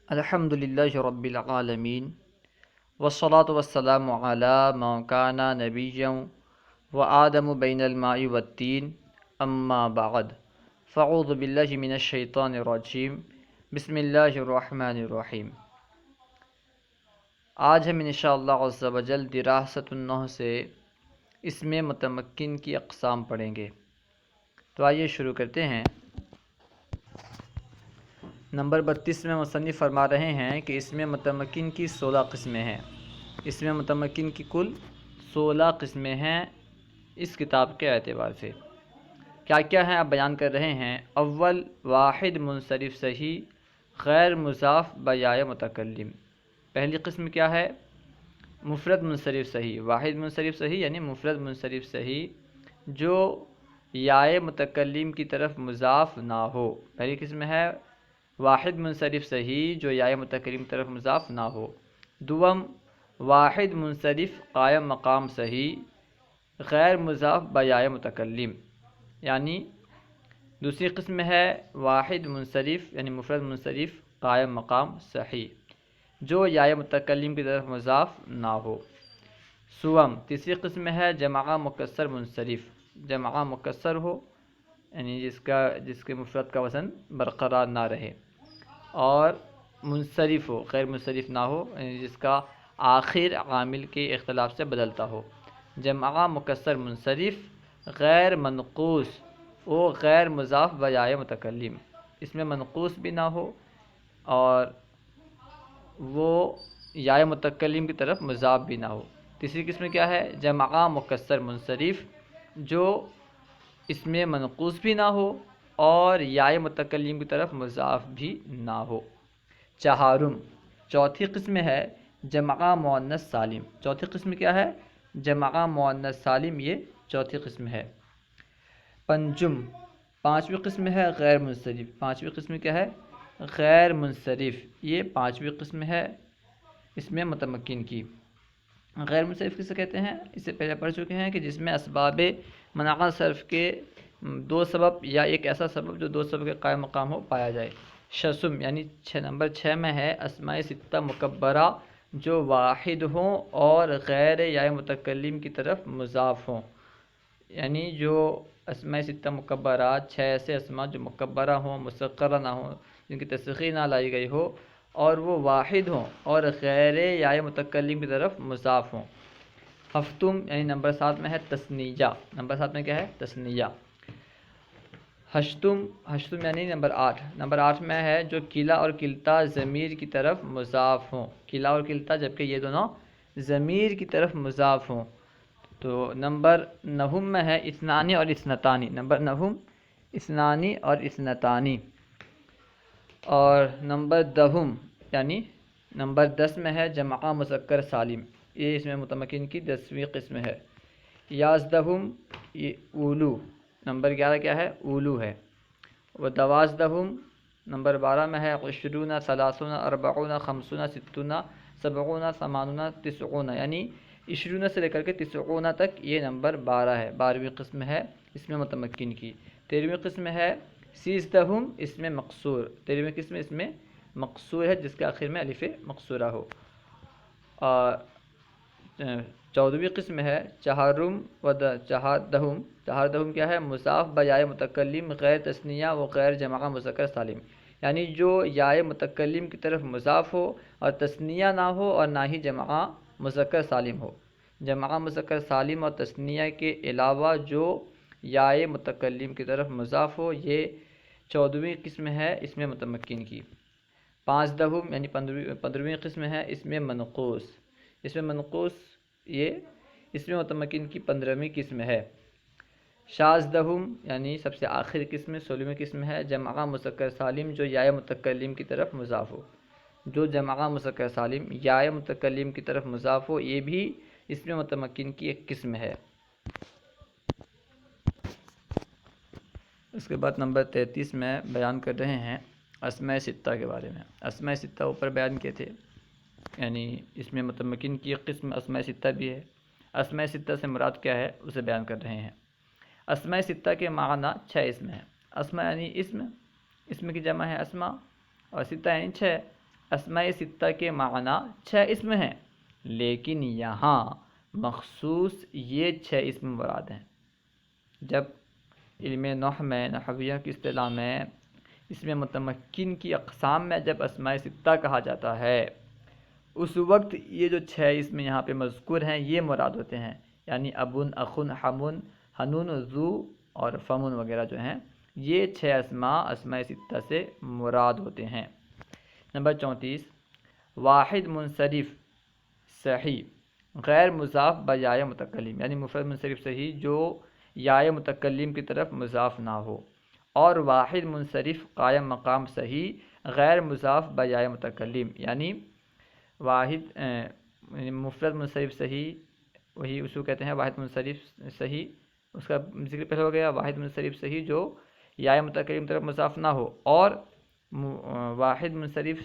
الحمدللہ رب العالمین والصلاة والسلام علی من کان نبیا وآدم بین الماء والطین اما بعد فاعوذ باللہ من الشیطان الرجیم بسم اللہ الرحمن الرحیم۔ آج ہم انشاءاللہ عز و جل دراست النحو سے اسم متمکن کی اقسام پڑھیں گے۔ تو آئیے شروع کرتے ہیں۔ نمبر 32 میں مصنف فرما رہے ہیں کہ اسم متمکن کی 16 قسمیں ہیں۔ اسم متمکن کی کل 16 قسمیں ہیں اس کتاب کے اعتبار سے۔ کیا کیا ہیں آپ بیان کر رہے ہیں۔ اول، واحد منصرف صحیح غیر مضاف بیائے متکلم۔ پہلی قسم کیا ہے؟ مفرد منصرف صحیح۔ واحد منصرف صحیح یعنی مفرد منصرف صحیح جو یائے متکلم کی طرف مضاف نہ ہو۔ پہلی قسم ہے واحد منصرف صحیح جو یائے متکلم کی طرف مضاف نہ ہو۔ دوم، واحد منصرف قائم مقام صحیح غیر مضاف بیائے متکلم، یعنی دوسری قسم ہے واحد منصرف یعنی مفرد منصرف قائم مقام صحیح جو یائے متکلم کی طرف مضاف نہ ہو۔ سوم، تیسری قسم ہے جمع مکسر منصرف، جمع مکسر ہو یعنی جس کے مفرد کا وزن برقرار نہ رہے، اور منصرف ہو غیر منصرف نہ ہو یعنی جس کا آخر عامل کے اختلاف سے بدلتا ہو۔ جمع مکسر منصرف غیر منقوص وہ غیر مضاف بیائے متکلم، اس میں منقوص بھی نہ ہو اور وہ یائے متکلم کی طرف مضاف بھی نہ ہو۔ تیسری قسم کیا ہے؟ جمع مکسر منصرف جو اس میں منقوص بھی نہ ہو اور یائے متکلم کی طرف مضاف بھی نہ ہو۔ چہارم، چوتھی قسم ہے جمع مؤنث سالم۔ چوتھی قسم کیا ہے؟ جمع مؤنث سالم، یہ چوتھی قسم ہے۔ پنجم، پانچویں قسم ہے غیر منصرف۔ پانچویں قسم کیا ہے؟ غیر منصرف، یہ پانچویں قسم ہے اس میں متمکن کی۔ غیر منصرف کسے کہتے ہیں؟ اس سے پہلے پڑھ چکے ہیں کہ جس میں اسباب منع صرف کے دو سبب یا ایک ایسا سبب جو دو سبب کے قائم مقام ہو پایا جائے۔ ششم یعنی نمبر 6 میں ہے اسماء ستہ مکبرہ جو واحد ہوں اور غیر یا متکلم کی طرف مضاف ہوں، یعنی جو اسماء ستہ مکبرات 6 ایسے اسماء جو مکبرہ ہوں، مصغرہ نہ ہوں، جن کی تصغیر نہ لائی گئی ہو اور وہ واحد ہوں اور غیر یا متکلم کی طرف مضاف ہوں۔ ہفتم یعنی نمبر 7 میں ہے تثنیہ۔ نمبر 7 میں کیا ہے؟ تثنیہ۔ ہشتم یعنی نمبر 8۔ نمبر 8 میں ہے جو کلا اور کلتا ضمیر کی طرف مضاف ہوں، کلا اور کلتا جبکہ یہ دونوں ضمیر کی طرف مضاف ہوں۔ تو نمبر 9 میں ہے اثنانی اور اثنتانی۔ نمبر 9 اثنانی اور اثنتانی۔ اور نمبر 10 یعنی نمبر 10 میں ہے جمع مذکر سالم، یہ اس میں متمکن کی 10ویں قسم ہے۔ 11 یہ اولو۔ نمبر 11 کیا ہے؟ اولو ہے۔ و 12 نمبر 12 میں ہے 20 30 40 50 60 70 80 90 یعنی 20 سے لے کر کے 90 تک یہ نمبر 12 ہے، 12ویں قسم ہے اس میں متمکن کی۔ 13ویں قسم ہے 13 اس میں مقصور، 13ویں قسم اس میں مقصور ہے جس کے آخر میں الف مقصورہ ہو۔ اور 14ویں قسم ہے چہارم و چہاردہم۔ چہاردہم کیا ہے؟ مضاف بیائے متکلم غیر تثنیہ و غیر جمع مذکر سالم، یعنی جو یائے متکلم کی طرف مضاف ہو اور تثنیہ نہ ہو اور نہ ہی جمع مذکر سالم ہو۔ جمع مذکر سالم اور تثنیہ کے علاوہ جو یائے متکلم کی طرف مضاف ہو، یہ 14ویں قسم ہے اس میں متمکن کی۔ 15 یعنی 15ویں قسم ہے اس میں منقوص۔ اس میں منقوص یہ اس میں متمکن کی 15ویں قسم ہے۔ 16 یعنی سب سے آخر قسم 16ویں قسم ہے جمع مذکر سالم جو یائے متکلم کی طرف مضاف ہو۔ جو جمع مذکر سالم یائے متکلم کی طرف مضاف ہو یہ بھی اس میں متمکن کی ایک قسم ہے۔ اس کے بعد نمبر 33 میں بیان کر رہے ہیں اسماء ستہ کے بارے میں۔ اسماء ستہ اوپر بیان کیے تھے، یعنی اس میں متمکن کی ایک قسم اسماء ستہ بھی ہے۔ اسماء ستہ سے مراد کیا ہے اسے بیان کر رہے ہیں۔ اسماء ستہ کے معنی 6 اسم ہیں۔ اسماء یعنی اسم کی جمع ہے اسماء، اور ستہ یعنی 6، اسماء ستہ کے معنی 6 اسم ہیں، لیکن یہاں مخصوص یہ 6 اسم مراد ہیں۔ جب علم نحو میں، نحویہ کی اصطلاح میں، اسم متمکن کی اقسام میں جب اسماء ستہ کہا جاتا ہے، اس وقت یہ جو 6 اسم یہاں پہ مذکور ہیں یہ مراد ہوتے ہیں، یعنی ابن، اخن، حمن، حنون، ذو اور فمن وغیرہ جو ہیں، یہ 6 اسماء ستہ سے مراد ہوتے ہیں۔ نمبر 34، واحد منصرف صحیح غیر مضاف بجائے متکلم، یعنی مفرد منصرف صحیح جو یائے متکلم کی طرف مضاف نہ ہو، اور واحد منصرف قائم مقام صحیح غیر مضاف بجائے متکلم، یعنی واحد مفرد منصرف صحیح، وہی اس کو کہتے ہیں واحد منصرف صحیح، اس کا ذکر پہلے ہو گیا، واحد منصرف صحیح جو یائے متکلم کی طرف مضاف نہ ہو، اور واحد منصرف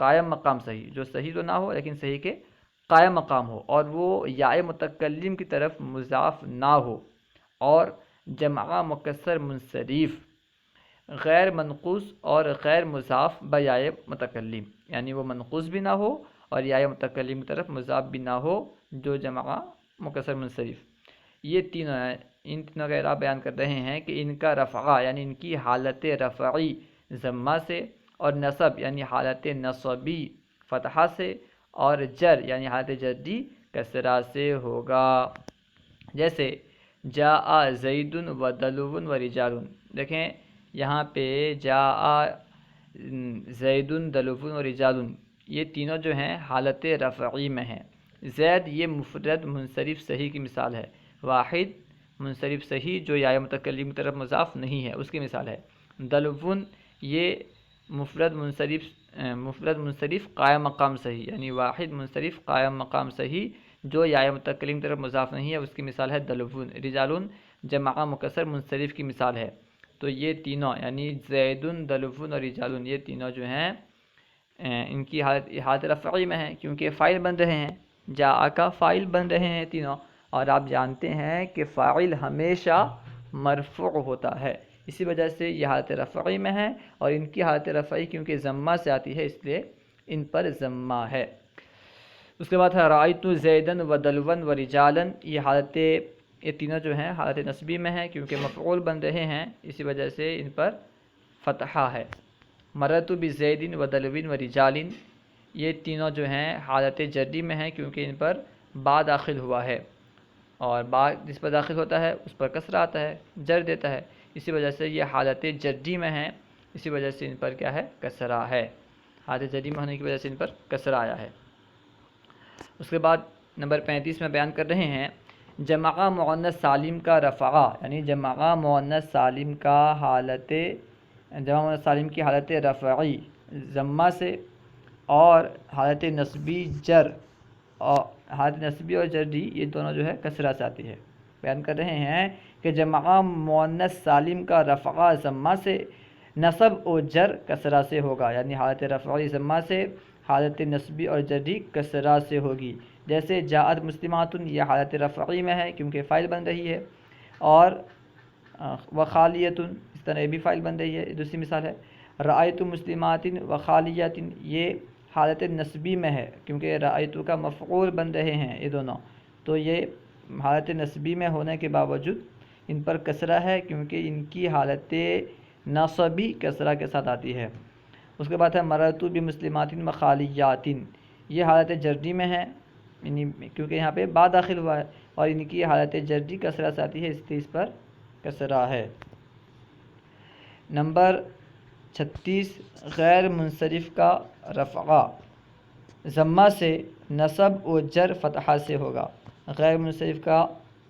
قائم مقام صحیح جو صحیح تو نہ ہو لیکن صحیح کے قائم مقام ہو اور وہ یائے متکلم کی طرف مضاف نہ ہو، اور جمع مکسر منصرف غیر منقوص اور غیر مضاف بجائے متکلم، یعنی وہ منقوص بھی نہ ہو اور یائے متکلم کی طرف مضاف بھی نہ ہو جو جمع مکسر منصرف۔ یہ تینوں ہیں، ان تینوں کا اعراب بیان کر رہے ہیں کہ ان کا رفعہ یعنی ان کی حالت رفعی ضمہ سے، اور نصب یعنی حالت نصبی فتحہ سے، اور جر یعنی حالت جری کسرہ سے ہوگا۔ جیسے جاء زید و دلو و رجال، دیکھیں یہاں پہ جاء زید دلو و رجال یہ تینوں جو ہیں حالت رفعی میں ہیں۔ زید یہ مفرد منصرف صحیح کی مثال ہے، واحد منصرف صحیح جو یائے متکلم کی طرف مضاف نہیں ہے اس کی مثال ہے۔ دلون یہ مفرد منصرف قائم مقام صحیح، یعنی واحد منصرف قائم مقام صحیح جو یائے متکلم کی طرف مضاف نہیں ہے اس کی مثال ہے دلون۔ رجالون جمع مکسر منصرف کی مثال ہے۔ تو یہ تینوں یعنی زیدن، دلون اور رجالون یہ تینوں جو ہیں ان کی حالت رفعی میں ہیں کیونکہ فاعل بن رہے ہیں، جاء کا فاعل بن رہے ہیں تینوں، اور آپ جانتے ہیں کہ فاعل ہمیشہ مرفوع ہوتا ہے، اسی وجہ سے یہ حالت رفعی میں ہے، اور ان کی حالت رفعی کیونکہ ضمہ سے آتی ہے اس لیے ان پر ضمہ ہے۔ اس کے بعد ہے رأیت زیدن و دلون و رجالن، یہ تینوں جو ہیں حالت نصبی میں ہیں کیونکہ مفعول بن رہے ہیں، اسی وجہ سے ان پر فتحہ ہے۔ مررت بزید و دلوین و رجالن، یہ تینوں جو ہیں حالت جری میں ہیں کیونکہ ان پر با داخل ہوا ہے، اور با جس پر داخل ہوتا ہے اس پر کسرہ آتا ہے، جر دیتا ہے، اسی وجہ سے یہ حالت جری میں ہیں، اسی وجہ سے ان پر کیا ہے کسرہ ہے، حالت جری میں ہونے کی وجہ سے ان پر کسرہ آیا ہے۔ اس کے بعد نمبر 35 میں بیان کر رہے ہیں جمع مؤنث سالم کا رفعہ، یعنی جمع مؤنث سالم کی حالت رفعی ضمہ سے، اور حالت نصبی جر، اور حالت نصبی اور جری یہ دونوں جو ہے کسرہ سے آتی ہے۔ بیان کر رہے ہیں کہ جمع مؤنث سالم کا رفعہ ضمہ سے، نصب و جر کسرہ سے ہوگا، یعنی حالت رفعی ضمہ سے، حالت نصبی اور جری کسرہ سے ہوگی۔ جیسے جاءت مسلماتن یہ حالت رفعی میں ہے کیونکہ فاعل بن رہی ہے، اور وخالیتن اس طرح یہ بھی فاعل بن رہی ہے، دوسری مثال ہے۔ رأیت مسلماتن وخالیتن یہ حالت نصبی میں ہے کیونکہ رأیت کا مفعول بن رہے ہیں یہ دونوں، تو یہ حالت نصبی میں ہونے کے باوجود ان پر کسرہ ہے کیونکہ ان کی حالت نصبی کسرہ کے ساتھ آتی ہے۔ اس کے بعد ہے مررت بمسلماتن وخالیاتن، یہ حالت جری میں ہے کیونکہ یہاں پہ با داخل ہوا ہے، اور ان کی حالت جری کسرہ سے آتی ہے اس لیے اس پر کسرہ ہے۔ نمبر 36 غیر منصرف کا رفعہ ضمہ سے، نصب و جر فتحہ سے ہوگا۔ غیر منصرف کا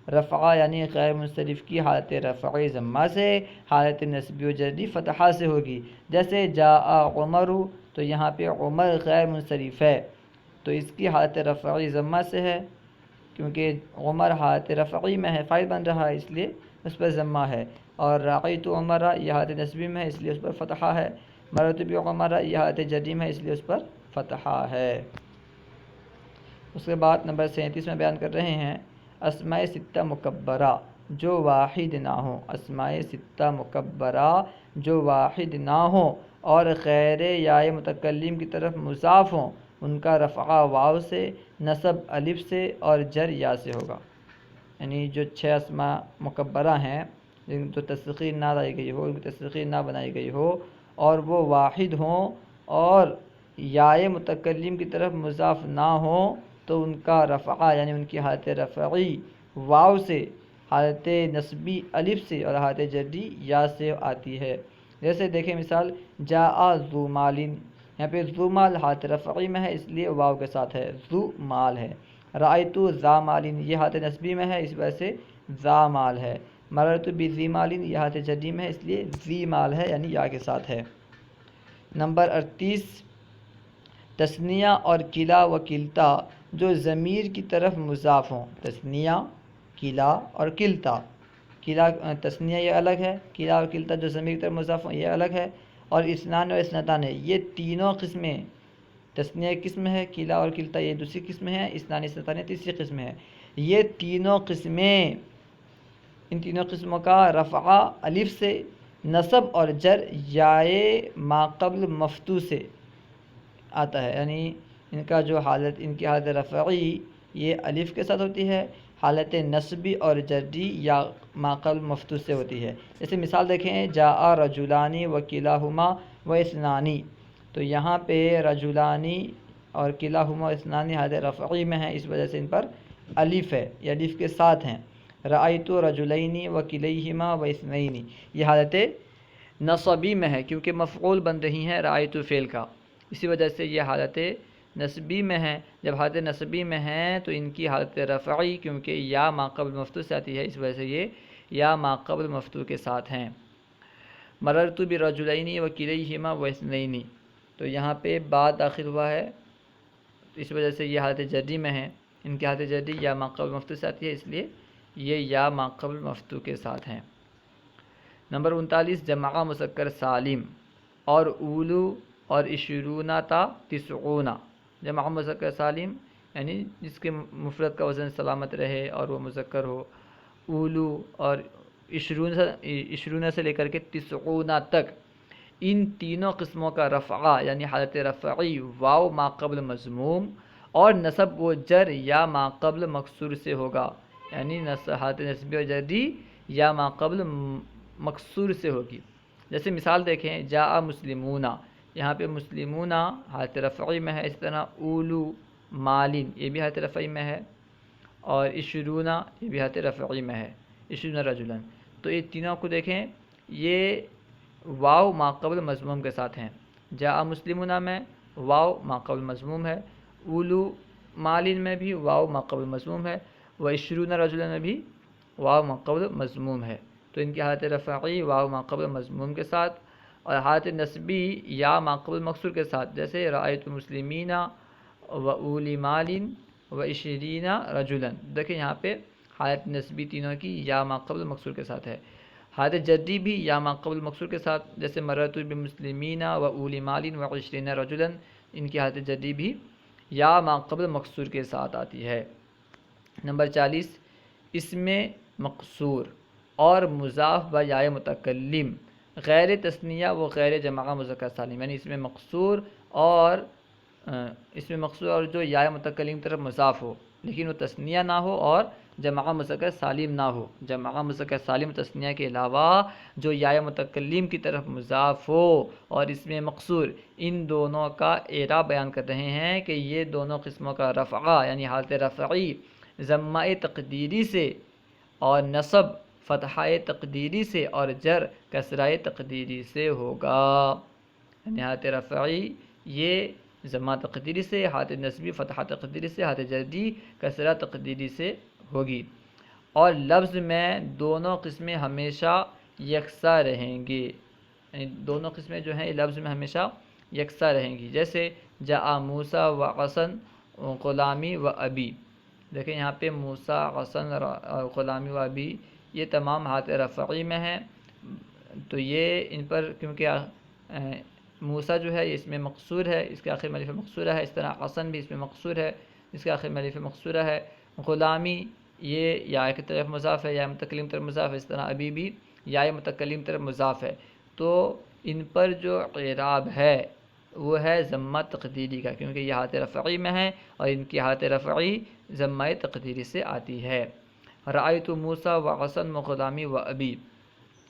رفعہ یعنی غیر منصرف کی حالت رفعی ضمہ سے، حالت نصبی و جری فتحہ سے ہوگی۔ جیسے جاء عمر، تو یہاں پہ عمر غیر منصرف ہے تو اس کی حالت رفعی ضمہ سے ہے کیونکہ عمر حالت رفعی میں ہے، فاعل بن رہا ہے اس لیے اس پر ضمہ ہے، اور رأیت عمر یہ حالت نصبی میں ہے اس لیے اس پر فتحہ ہے، مررت بعمر یہ حالت جری میں ہے اس لیے اس پر فتحہ ہے۔ اس کے بعد نمبر 37 میں بیان کر رہے ہیں اسماء ستہ مکبرہ جو واحد نہ ہوں، اسماء ستہ مکبرہ جو واحد نہ ہوں، اور غیر یا متکلم کی طرف مضاف ہوں ان کا رفع واو سے، نصب الف سے اور جر یا سے ہوگا۔ یعنی جو 6 اسماء مکبرہ ہیں جن کو تصغیر نہ لائی گئی ہو، ان کی تصغیر نہ بنائی گئی ہو اور وہ واحد ہوں اور یا متکلم کی طرف مضاف نہ ہوں تو ان کا رفع یعنی ان کی حالت رفعی واو سے، حالت نصبی الف سے اور حالت جری یا سے آتی ہے۔ جیسے دیکھیں مثال جاء ذو مالن، یہاں پہ ذو مال حالت رفعی میں ہے اس لیے واو کے ساتھ ہے، ذو مال ہے۔ رأیت ذا مالن یہ حالت نصبی میں ہے اس وجہ سے ذا مال ہے۔ مررت بذی مالن یہ حالت جری میں ہے اس لیے ذی مال ہے یعنی یا کے ساتھ ہے۔ نمبر 38 تثنیہ اور کلا و کلتا جو ضمیر کی طرف مضاف ہوں۔ تثنیہ، کلا اور کلتا، کلا تثنیہ یہ الگ ہے، کلا اور کلتا جو ضمیر کی طرف مضاف ہوں یہ الگ ہے، اور اثنان و اثنتان یہ تینوں قسمیں، تثنیہ قسم ہے، کلا اور کلتا یہ دوسری قسم ہے، اثنان اثنتان تیسری قسم ہے۔ یہ تینوں قسمیں، ان تینوں قسموں کا رفع الف سے، نصب اور جر یائے ما قبل مفتوح سے آتا ہے، یعنی ان کا جو حالت، ان کی حالت رفعی یہ الف کے ساتھ ہوتی ہے، حالت نصبی اور جری یا ما قبل مفتوح سے ہوتی ہے۔ جیسے مثال دیکھیں جاء رجلانی و کلاہما و اثنانی، تو یہاں پہ رجلانی اور کلاہما اثنانی حالت رفعی میں ہیں اس وجہ سے ان پر الف ہے، یہ الف کے ساتھ ہیں۔ رأیت رجلین و کلیہما و اثنین یہ حالت نصبی میں ہے کیونکہ مفعول بن رہی ہیں رأیت فعل کا، اسی وجہ سے یہ حالت نصبی میں ہے۔ جب حالت نصبی میں ہیں تو ان کی حالت رفعی کیونکہ یا ما قبل مفتوح سے آتی ہے اس وجہ سے یہ یا ما قبل مفتوح کے ساتھ ہیں۔ مررت برجلین و کلیہما و اثنین، تو یہاں پہ بعد داخل ہوا ہے اس وجہ سے یہ حالت جری میں ہے، ان کی حالت جری یا ما قبل مفتوح سے آتی ہے اس لیے یہ یا ما قبل مفتوح کے ساتھ ہیں۔ نمبر 39 جمع مذکر سالم اور اولو اور عشرون تا تسعون، جمع مذکر سالم یعنی جس کے مفرد کا وزن سلامت رہے اور وہ مذکر ہو، اولو اور عشرون سے لے کر کے تسعون تک، ان تینوں قسموں کا رفع یعنی حالت رفعی واو ما قبل مضموم اور نصب و جر یا ما قبل مکسور سے ہوگا، یعنی حالت نصبی و جری یا ما قبل مکسور سے ہوگی۔ جیسے مثال دیکھیں جاء مسلمون، یہاں پہ مسلمون حالت رفعی میں ہے، اس طرح اولو مالن یہ بھی حالت رفعی میں ہے، اور عشرون یہ بھی حالت رفعی میں ہے، عشرون رجلن، تو یہ تینوں کو دیکھیں یہ واو ما قبل مضموم کے ساتھ ہیں۔ جاء مسلمون میں واو ما قبل مضموم ہے، اولو مالن میں بھی واو ما قبل مضموم ہے، و عشرون رجلن میں بھی واو ما قبل مضموم ہے، تو ان کی حالت رفعی واو ما قبل مضموم کے ساتھ اور حالت نصبی یا ما قبل مکسور کے ساتھ، جیسے رأیت مسلمین و اولی مالن و عشرین رجلن، دیکھیں یہاں پہ حالت نصبی تینوں کی یا ما قبل مکسور کے ساتھ ہے، حالت جری بھی یا ما قبل مکسور کے ساتھ، جیسے مررت بمسلمین و اولی مالن و عشرین رجلن، ان کی حالت جری بھی یا ما قبل مکسور کے ساتھ آتی ہے۔ نمبر 40 اسم مقصور اور مضاف و یا متکلم غیر تثنیہ و غیر جمع مذکر سالم، یعنی اسم مقصور اور جو یا متکلم طرف مضاف ہو لیکن وہ تثنیہ نہ ہو اور جمع مذکر سالم نہ ہو، جمع مذکر سالم تثنیہ کے علاوہ جو یا متکلم کی طرف مضاف ہو اور اسم مقصور، ان دونوں کا اعراب بیان کر رہے ہیں کہ یہ دونوں قسموں کا رفع یعنی حالت رفعی ضمہ تقدیری سے اور نصب فتحہ تقدیری سے اور جر کسرہ تقدیری سے ہوگا، یعنی حالت رفعی یہ ضمہ تقدیری سے، حالت نصبی فتحہ تقدیری سے، حالت جری کسرہ تقدیری سے ہوگی، اور لفظ میں دونوں قسمیں ہمیشہ یکساں رہیں گی، یعنی دونوں قسمیں جو ہیں لفظ میں ہمیشہ یکساں رہیں گی۔ جیسے جاء موسیٰ و حسن غلامی و ابی، دیکھیں یہاں پہ موسیٰ، حسن اور غلامی و ابی یہ تمام حالت رفعی میں ہیں، تو یہ ان پر کیونکہ موسیٰ جو ہے یہ اس میں مقصور ہے، اس کے آخر میں الف مقصورہ ہے، اس طرح حسن بھی اس میں مقصور ہے، اس کے آخر میں الف مقصورہ ہے، غلامی یہ یا کی طرف مضاف ہے، یا متکلم طرف مضاف ہے، اس طرح ابی بھی یا متکلم طرف مضاف ہے، تو ان پر جو اعراب ہے وہ ہے ضمہ تقدیری کا، کیونکہ یہ حالت رفعی میں ہے اور ان کی حالت رفعی ضمہ تقدیری سے آتی ہے۔ رأیت موسیٰ و حسن و غلامی و ابی،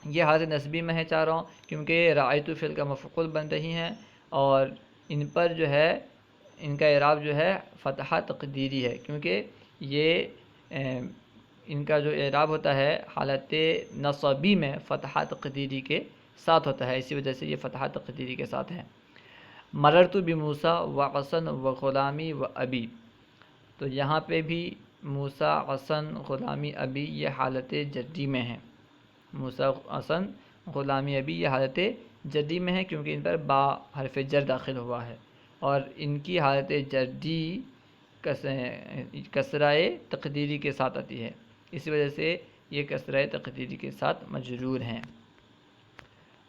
یہ حالت نسبی میں ہے چاروں، کیونکہ رأیت فعل کا مفعول بن رہی ہیں اور ان پر جو ہے ان کا اعراب جو ہے فتحہ تقدیری ہے، کیونکہ یہ ان کا جو اعراب ہوتا ہے حالت نصبی میں فتحہ تقدیری کے ساتھ ہوتا ہے، اسی وجہ سے یہ فتحہ تقدیری کے ساتھ ہے۔ مررت بموسیٰ و حسن و غلامی و ابی، تو یہاں پہ بھی موسیٰ، حسن، غلامی، ابی یہ حالت جری میں ہیں۔ موسیٰ، حسن، غلامی، ابی یہ حالت جری میں ہیں، کیونکہ ان پر با حرف جر داخل ہوا ہے اور ان کی حالت جری کسرۂ تقدیری کے ساتھ آتی ہے، اسی وجہ سے یہ کسرۂ تقدیری کے ساتھ مجرور ہیں۔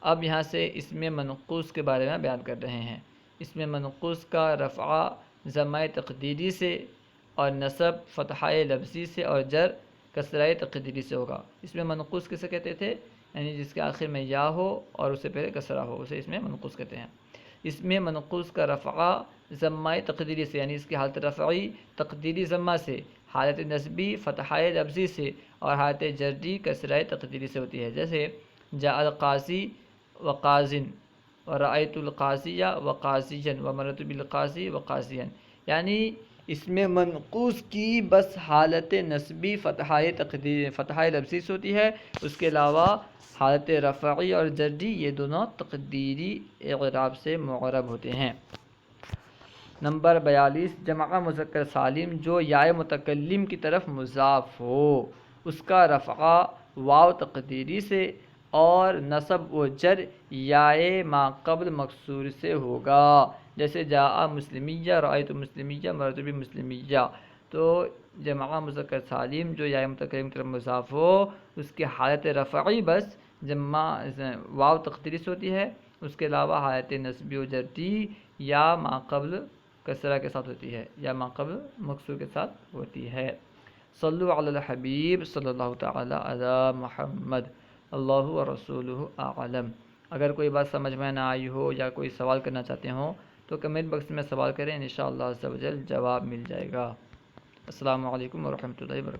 اب یہاں سے اسم منقوص کے بارے میں بیان کر رہے ہیں۔ اسم منقوص کا رفع ضمہ تقدیری سے اور نصب فتحہ لفظی سے اور جر کسرۂ تقدیری سے ہوگا۔ اسم منقوص کسے کہتے تھے؟ یعنی جس کے آخر میں یا ہو اور اس سے پہلے کسرہ ہو، اسے اسم منقوص کہتے ہیں۔ اسم منقوص کا رفع ضمہ تقدیری سے، یعنی اس کی حالت رفعی تقدیری ضمہ سے، حالت نسبی فتحہ لفظی سے اور حالت جری کسرۂ تقدیری سے ہوتی ہے، جیسے جاء القاضی وقاضٍ ورأیت القاضی وقاضیًا ومررت بالقاضی وقاضیًا، یعنی اسم منقوص کی بس حالت نسبی فتحہ لفظی سے ہوتی ہے، اس کے علاوہ حالت رفعی اور جری یہ دونوں تقدیری اعراب سے معرب ہوتے ہیں۔ نمبر 42، جمع مذکر سالم جو یا متکلم کی طرف مضاف ہو، اس کا رفع واو تقدیری سے اور نصب و جر یا ما قبل مکسور سے ہوگا، جیسے جاء مسلمیہ، رأیت مسلمیہ، مررت بمسلمیہ۔ تو جمع مذکر سالم جو یا متکلم کی طرف مضاف ہو، اس کی حالت رفعی بس واو تقدیری سے ہوتی ہے، اس کے علاوہ حالت نسبی و جری یا ما قبل کسرہ کے ساتھ ہوتی ہے یا ما قبل مکسور کے ساتھ ہوتی ہے۔ صلو علی الحبیب صلی اللہ تعالی علی محمد، اللہ و رسولہ اعلم۔ اگر کوئی بات سمجھ میں نہ آئی ہو یا کوئی سوال کرنا چاہتے ہوں تو کمنٹ باکس میں سوال کریں، انشاءاللہ عز و جل جواب مل جائے گا۔ السلام علیکم ورحمۃ اللہ وبرکاتہ۔